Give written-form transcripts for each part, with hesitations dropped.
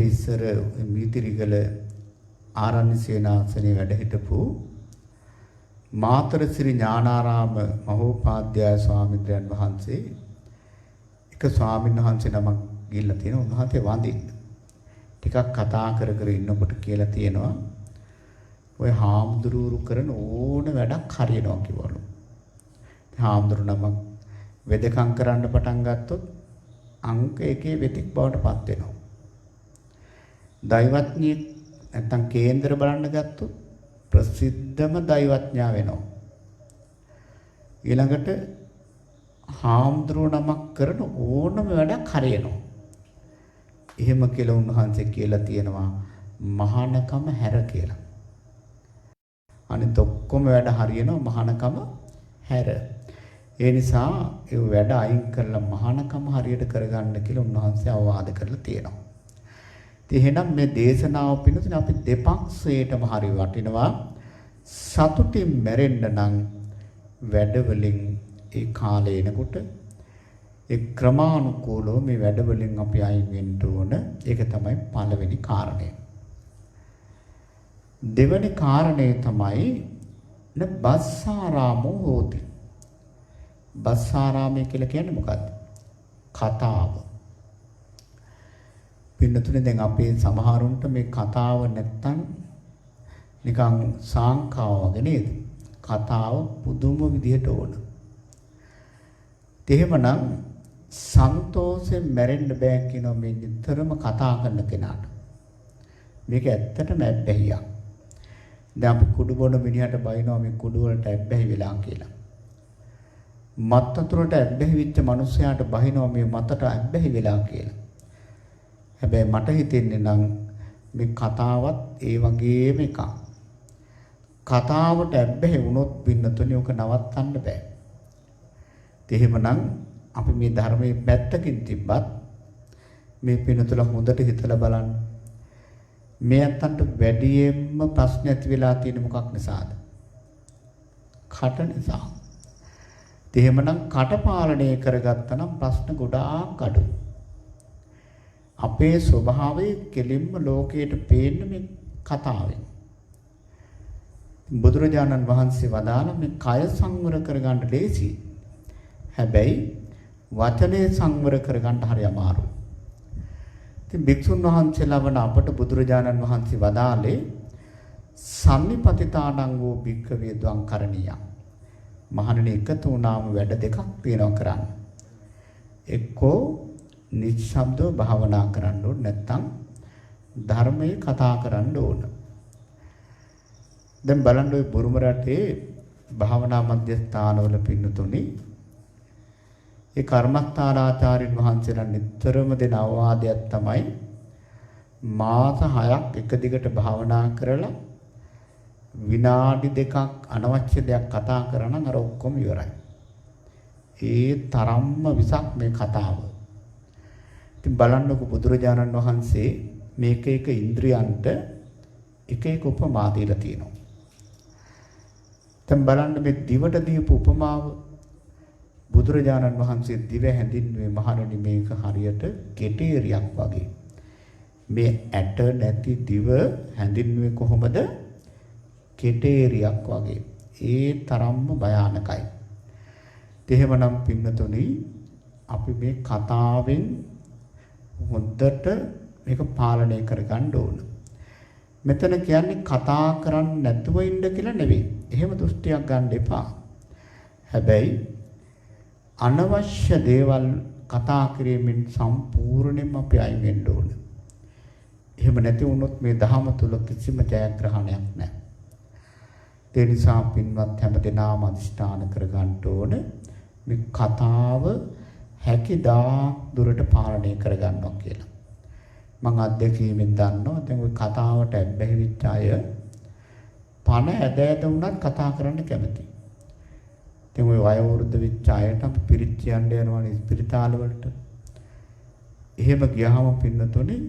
අපේ ඉස්සර මීතිරිගල ආරණ්‍ය සේනාසනේ වැඩ හිටපු මාතරසිරි ඥානාරාම මහෝපාද්‍යය ස්වාමීන් වහන්සේ එක ස්වාමීන් වහන්සේ නමක් ගිහිල්ලා තියෙනවා. උන්වහන්සේ වඳින්න ටිකක් කතා කර කර ඉන්නකොට කියලා තියෙනවා ඔය හාමුදුරුවරු කරන ඕන වැඩක් හරියනවා කිව්වලු. හාමුදුරු නමක් වෙදකම් කරන්න පටන් ගත්තොත් අංක එකේ වෙතික් බවට පත් වෙනවා. දෛවඥයෙක් නැත්තම් කේන්දර බලන්න ගත්තොත් ප්‍රසිද්ධම දෛවඥයා වෙනවා. ඊළඟට හාමුදුරුව නමක් කරන ඕනම වැඩක් හරියනවා. එහෙම කියලා උන්වහන්සේ කියලා තියෙනවා මහානකම හැර කියලා. අනිත් ඔක්කොම වැඩ හරියනවා මහානකම හැර. ඒ නිසා ඒ වැඩ අයින් කරලා මහානකම හරියට කරගන්න කියලා උන්වහන්සේ අවවාද කරලා තියෙනවා. ඉතින් එහෙනම් මේ දේශනාව පිළිතුරු අපි දෙපක්ෂයටම හරි වටිනවා. සතුටින් මැරෙන්න නම් වැඩවලින් ඒ කාලේ එනකොට ඒ ක්‍රමානුකූලව මේ වැඩවලින් අපි අයින් වෙන්න ඕන. ඒක තමයි පළවෙනි කාරණය. දෙවෙනි කාරණය තමයි බස්සාරාමෝ හෝති. බස්සාරාමය කියලා කියන්නේ මොකක්ද? කතාව. පින්නතුනේ දැන් අපේ සමහරුන්ට මේ කතාව නැත්තම් නිකන් සාංකාව වගේ නේද? කතාව පුදුම විදිහට ඕන. එහෙමනම් සන්තෝෂයෙන් මැරෙන්න බෑ කියනවා මේ නිතරම කතා කරන කෙනාට. මේක ඇත්තටම ඇබ්බැහියක්. දැන් අපි කුඩු බොන මිනිහට බයිනවා මේ කුඩු වලට ඇබ්බැහි වෙලා කියලා. මත් වතුරට ඇබ්බැහි වෙච්ච මිනිසයාට බහිනවා මේ මතට ඇබ්බැහි වෙලා කියලා. හැබැයි මට හිතෙන්නේ නම් මේ කතාවත් ඒ වගේම එකක්. කතාවට ඇබ්බැහි වුණොත් පින්නතුනේ ඔක නවත්තන්න බෑ. එහෙමනම් අපි මේ ධර්මයේ පැත්තකින් තිබ්බත් මේ පින්නතුල හොඳට හිතලා බලන්න. මේ අතන්ට වැඩියෙන්ම ප්‍රශ්න ඇති වෙලා තියෙන මොකක් නිසාද? කට නිසා. එහෙමනම් කට පාලනය කරගත්තා නම් ප්‍රශ්න ගොඩාක් අඩුයි. අපේ ස්වභාවය කෙලින්ම ලෝකයට පේන්න මේ කතාවෙන්. බුදුරජාණන් වහන්සේ වදාළ මේ කය සංවර කරගන්න ලේසි. හැබැයි වචනේ සංවර කරගන්න හරි අමාරුයි. ඉතින් භික්ෂුන් වහන්සේලා වන අපට බුදුරජාණන් වහන්සේ වදාළේ සම්නිපතිතාණං වූ භික්ඛවේ ද්වං කරණීයං. මහණෙනි එකතු වුණාම වැඩ දෙකක් තියෙනවා කරන්න. එක්කෝ නිශ්ශබ්දව භාවනා කරන්න ඕන නැත්නම් ධර්මයේ කතා කරන්න ඕන. දැන් බලන්න ඔය බුරුම රටේ භාවනා මධ්‍යස්ථානවල පින්නතුනි ඒ කර්මස්ථානාචාර්යින් වහන්සේලා නිතරම දෙන අවවාදයක් තමයි මාස 6ක් එක දිගට භාවනා කරලා විනාඩි 2ක් අනවශ්‍ය දෙයක් කතා කරා නම් අර ඔක්කොම ඉවරයි. ඒ තරම්ම විසක් මේ කතාව. ඉතින් බලන්නකො බුදුරජාණන් වහන්සේ මේක එක ඉන්ද්‍රියන්ට එක එක උපමා දීලා තියෙනවා. දැන් බලන්න මේ දිවට දීපු උපමාව බුදුරජාණන් වහන්සේ දිව හැඳින්වුවේ මහණෙනි මේක හරියට කෙටේරියක් වගේ. මේ ඇට නැති දිව හැඳින්වුවේ කොහොමද? කෙටේරියක් වගේ. ඒ තරම්ම භයානකයි. එහෙමනම් පින්නතුනි අපි මේ කතාවෙන් හොඳට මේක පාලනය කරගන්න ඕන. මෙතන කියන්නේ කතා කරන්නේ නැතුව ඉන්න කියලා නෙවෙයි. එහෙම දෘෂ්ටියක් ගන්න එපා. හැබැයි අනවශ්‍ය දේවල් කතා කිරීමෙන් සම්පූර්ණයෙන්ම අපි අයින් වෙන්න ඕන. එහෙම නැති වුණොත් මේ ධහම තුල කිසිම ජයග්‍රහණයක් නැහැ. ඒ නිසා පින්වත් හැමදෙනාම අධිෂ්ඨාන කරගන්න ඕන මේ කතාව හැකියදා දුරට පාලනය කරගන්නවා කියලා. මම අත්දැකීමෙන් දන්නවා දැන් ওই කතාවට ඇබ්බැහි වෙච්ච අය පණ ඇද වුණත් කතා කරන්න කැමතියි. දැන් ওই වය වෘද්ධ වෙච්ච අයට අපි පිරිත් කියන්න යනවානේ ස්පිරිතාල වලට. එහෙම ගියාම පින්නතොනේ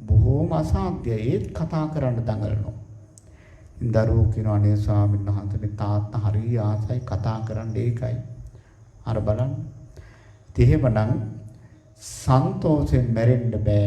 බොහෝම අසාධ්‍යයි ඒත් කතා කරන්න දඟලනවා. දරුවෝ කියනවා අනේ ස්වාමීන් වහන්සේ මේ තාත්තා හරිය ආසයි කතා කරන්න ඒකයි. අර බලන්න. එහෙමනම් සන්තෝෂයෙන් මැරෙන්න බෑ.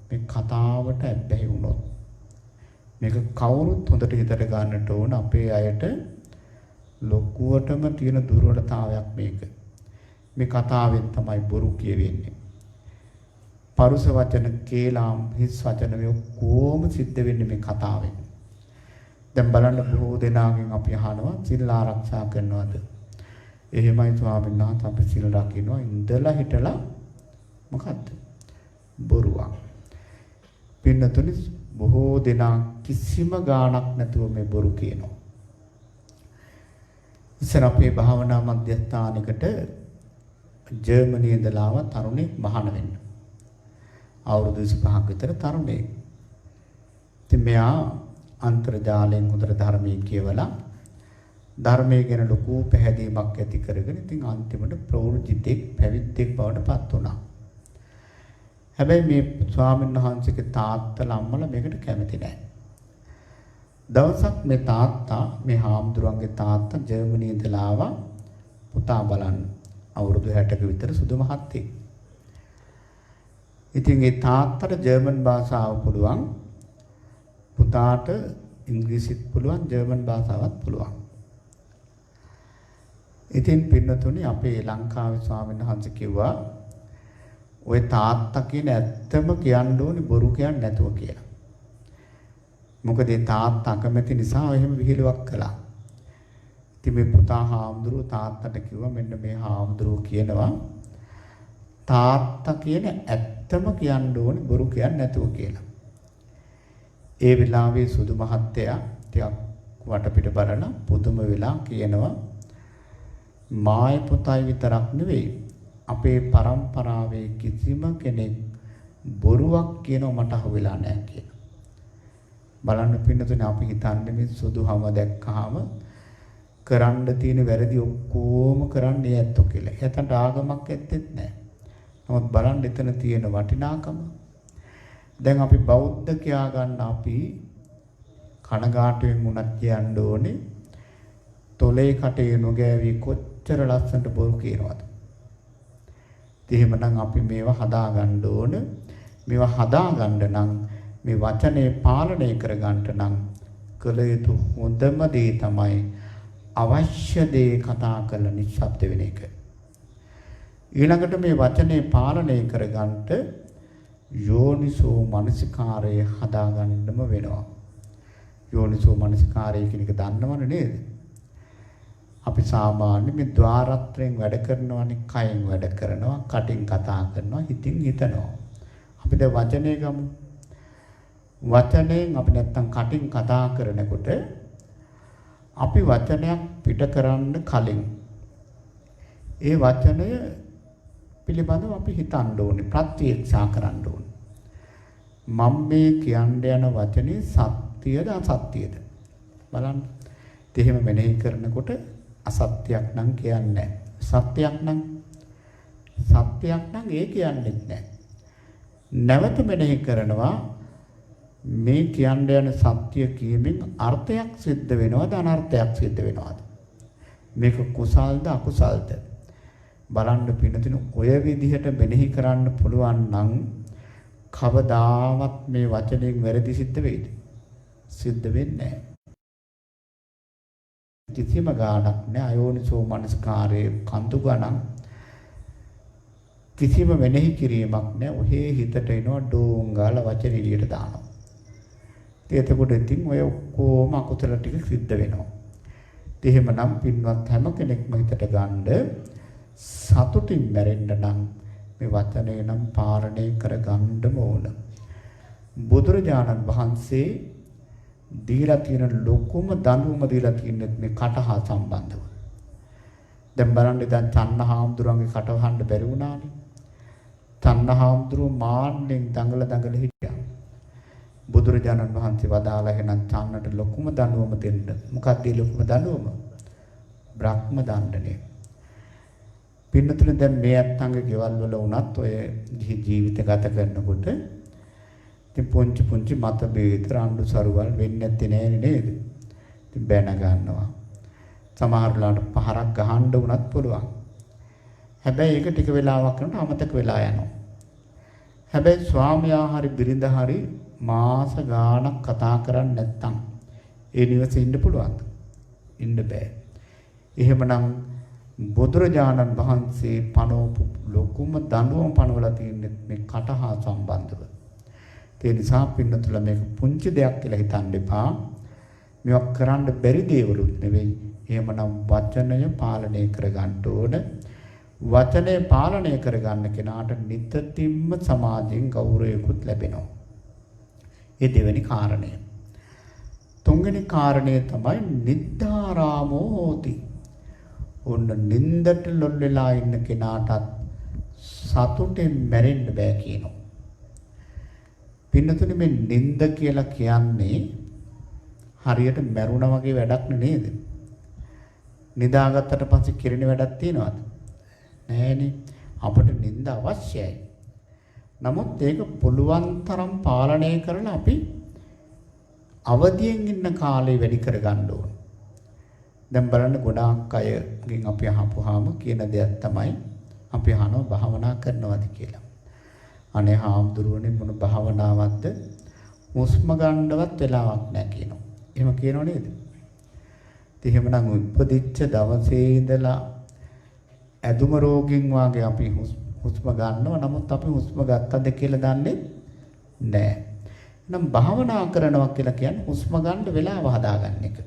මේ කතාවට ඇබ්බැහි වුණොත් මේක කවුරුත් හොඳට හිතට ගන්නට ඕන. අපේ අයට ලොකුවටම තියෙන දුර්වලතාවයක් මේක. මේ කතාවෙන් තමයි බොරු කියවෙන්නේ. පරුස වචන, කේලාම්, හිස් වචන මේ ඔක්කොම සිද්ධ වෙන්නේ මේ කතාවෙන්. දැන් බලන්න බොහෝ දෙනාගෙන් අපි අහනවා සිල් ආරක්ෂා කරනවද? එහෙමයි ස්වාමීන් වහන්සේ අපි සිල් රකින්නවා ඉඳලා හිටලා මොකද්ද? බොරුවක්. පින්නතුනි බොහෝ දෙනා කිසිම ගාණක් නැතුව මේ බොරු කියනවා. ඉස්සර අපේ භාවනා මධ්‍යස්ථානයකට ජර්මනියේ ඉඳලාව තරුණෙක් මහාන වෙන්න. අවුරුදු 25ක විතර තරුණෙක්. ඉතින් මෙයා අන්තර්ජාලයෙන් හොඳට ධර්මයේ කියවලා ධර්මයේ ගැන ලොකු පැහැදීමක් ඇති කරගෙන ඉතින් අන්තිමට ප්‍රවෘජිතෙක් පැවිද්දෙක් බවට පත් වුණා. හැබැයි මේ ස්වාමීන් වහන්සේගේ තාත්තලා අම්මලා මේකට කැමති නැහැ. දවසක් මේ තාත්තා මේ හාමුදුරන්ගේ තාත්තා ජර්මනියේ ඉඳලා ආවා පුතා බලන්න. අවුරුදු 60ක විතර සුදු මහත්තයෙක්. ඉතින් ඒ තාත්තට ජර්මන් භාෂාව පුළුවන්. පුතාට ඉංග්‍රීසිත් පුළුවන්, ජර්මන් භාෂාවත් පුළුවන්. ඉතින් පින්නතුනි අපේ ලංකාවේ ස්වාමීන් වහන්සේ කිව්වා ඔය තාත්තා කියන ඇත්තම කියන්න ඕනේ බොරු කියන්නේ නැතුව කියලා. මොකද ඒ තාත්තා අකමැති නිසා එහෙම විහිළුවක් කළා. ඉතින් මේ පුතා හාමුදුරුවෝ තාත්තට කිව්වා මෙන්න මේ හාමුදුරුවෝ කියනවා තාත්තා කියන ඇත්තම කියන්න ඕනේ බොරු කියන්නේ නැතුව කියලා. ඒ වෙලාවේ සුදු මහත්තයා ටිකක් වටපිට බලලා පුදුම වෙලා කියනවා මායි පුතයි විතරක් නෙවෙයි අපේ પરම්පරාවේ කිසිම කෙනෙක් බොරුවක් කියනව මට අහුවෙලා නැහැ කියලා. බලන්න පින්නතුනේ අපි හිතන්නේ මේ සුදුහම දැක්කහම කරන්න තියෙන වැරදි ඔක්කොම කරන්නේ ඇත්තෝ කියලා. එතනට ආගමක් ඇත්තෙත් නැහැ. නමුත් බලන්න එතන තියෙන වටිනාකම. දැන් අපි බෞද්ධ කියා ගන්න අපි කනගාටුවෙන් උනත් කියන්න ඕනේ තොලේ කටේ නොගෑවි කොච්චර ලස්සනට බොරු කියනවද? එහෙමනම් අපි මේවා හදා ගන්න ඕන. මේවා හදා ගන්න නම් මේ වචනේ පාලනය කර ගන්නට නම් කළ යුතු හොඳම දේ තමයි අවශ්‍ය දේ කතා කරලා නිශ්ශබ්ද වෙන එක. ඊළඟට මේ වචනේ පාලනය කර ගන්නට යෝනිසෝ මනසිකාරය හදා ගන්නම වෙනවා. යෝනිසෝ මනසිකාරය කියන එක දන්නවනේ නේද? අපි සාමාන්‍ය මේ ద్వාරත්‍රයෙන් වැඩ කරනවානේ, කයෙන් වැඩ කරනවා, කටින් කතා කරනවා, හිතින් හිතනවා. අපි දැන් වචනේ ගමු. වචනයෙන් අපි නැත්තම් කටින් කතා කරනකොට අපි වචනයක් පිට කරන්න කලින් ඒ වචනය පිළිබඳව අපි හිතන්න ඕනේ, ප්‍රත්‍යක්ෂා කරන්න ඕනේ. මම මේ කියන්න යන වචනේ සත්‍යද අසත්‍යද බලන්න. එහෙම මෙනෙහි කරනකොට අසත්‍යයක් නම් කියන්නේ නැහැ. සත්‍යයක් නම් ඒ කියන්නේ නැහැ. නැවත මෙනෙහි කරනවා මේ කියන්න යන සත්‍ය කියමින් අර්ථයක් සිද්ධ වෙනවද අනර්ථයක් සිද්ධ වෙනවද? මේක කුසල්ද අකුසල්ද? බලන්න පින්නතින ඔය විදිහට මෙනෙහි කරන්න පුළුවන් නම් කවදාවත් මේ වචනයෙන් වැරදි සිද්ධ වෙයිද? සිද්ධ වෙන්නේ නැහැ. කිසිම ගාණක් නැහැ. අයෝනිසෝ මනස්කාරයේ කඳු ගණන් කිසිම මෙනෙහි කිරීමක් නැහැ. ඔහේ හිතට එනවා ඩෝංගාල වචන එළියට දානවා. එතකොට ඉතින් ඔය ඔක්කොම අකුසල ටික සිද්ධ වෙනවා. එහෙමනම් පින්වත් හැම කෙනෙක්ම හිතට ගන්න සතුටින් මැරෙන්න නම් මේ වචනේ නම් පාලනය කර ගන්නම ඕන. බුදුරජාණන් වහන්සේ දීලා තියෙන ලොකුම දඬුවම දීලා තියෙන්නේ මේ කට හා සම්බන්ධව. දැන් බලන්න දැන් චන්නහාමුදුරන්ගේ කට වහන්න බැරි වුණානේ. චන්නහාමුදුරුවෝ මාන්නෙන් දඟල හිටියා. බුදුරජාණන් වහන්සේ වදාලා එහෙනම් චන්නට ලොකුම දඬුවම දෙන්න. මොකක්ද ඒ ලොකුම දඬුවම? බ්‍රහ්ම දණ්ඩනය. පින්නතුනේ දැන් මේ අත්ංග ගෙවල් වල වුණත් ඔය ජීවිත ගත කරනකොට ඉතින් පුංචි මත බේද රණ්ඩු සරුවල් වෙන්නේ නැත්තේ නෑනේ නේද? ඉතින් බැන ගන්නවා. සමහර ලාට පහරක් ගහන්න උනත් පුළුවන්. හැබැයි ඒක ටික වෙලාවක් යනකොට අමතක වෙලා යනවා. හැබැයි ස්වාමියා හරි බිරිඳ හරි මාස ගාණක් කතා කරන්නේ නැත්නම් ඒ නිවසේ ඉන්න පුළුවන්ද? ඉන්න බෑ. එහෙමනම් බුදුරජාණන් වහන්සේ පනවපු ලොකුම දඬුවම පනවලා තියෙන්නේ මේ කට හා සම්බන්ධව. ඒ නිසා පින්නතුල මේක පුංචි දෙයක් කියලා හිතන්න එපා. මේවා කරන්න බැරි දේවලුත් නෙවෙයි. එහෙමනම් වචනය පාලනය කරගන්න ඕන. වචනය පාලනය කරගන්න කෙනාට නිතරම සමාජයෙන් ගෞරවයකුත් ලැබෙනවා. ඒ දෙවෙනි කාරණය. තුන්වෙනි කාරණය තමයි නිද්දාරාමෝ හෝති. ඔන්න නින්දට ලොල් වෙලා ඉන්න කෙනාටත් සතුටෙන් මැරෙන්න බෑ කියනවා. පින්නතුනේ මේ නින්ද කියලා කියන්නේ හරියට මැරුණා වගේ වැඩක් නේද? නිදාගත්තට පස්සේ කිරින වැඩක් තියනවද? නැහැනේ. අපිට නින්ද අවශ්‍යයි. නමුත් ඒක පුළුවන් තරම් පාලනය කරලා අපි අවදියෙන් ඉන්න කාලේ වැඩි කරගන්න ඕන. දැන් බලන්න ගොඩාක් අයගෙන් අපි අහපුවාම කියන දෙයක් තමයි අපි අහනවා භාවනා කරනවද කියලා. අනේ හාමුදුරුවනේ මොන භාවනාවක්ද? හුස්ම ගන්නවත් වෙලාවක් නැහැ කියනවා. එහෙම කියනව නේද? ඉතින් එහෙමනම් උපදිච්ච දවසේ ඉඳලා ඇදුම රෝගින් වාගේ අපි හුස්ම ගන්නවා. නමුත් අපි හුස්ම ගත්තද කියලා දන්නේ නැහැ. එහෙනම් භාවනා කරනවා කියලා කියන්නේ හුස්ම ගන්න වෙලාව හදාගන්න එක.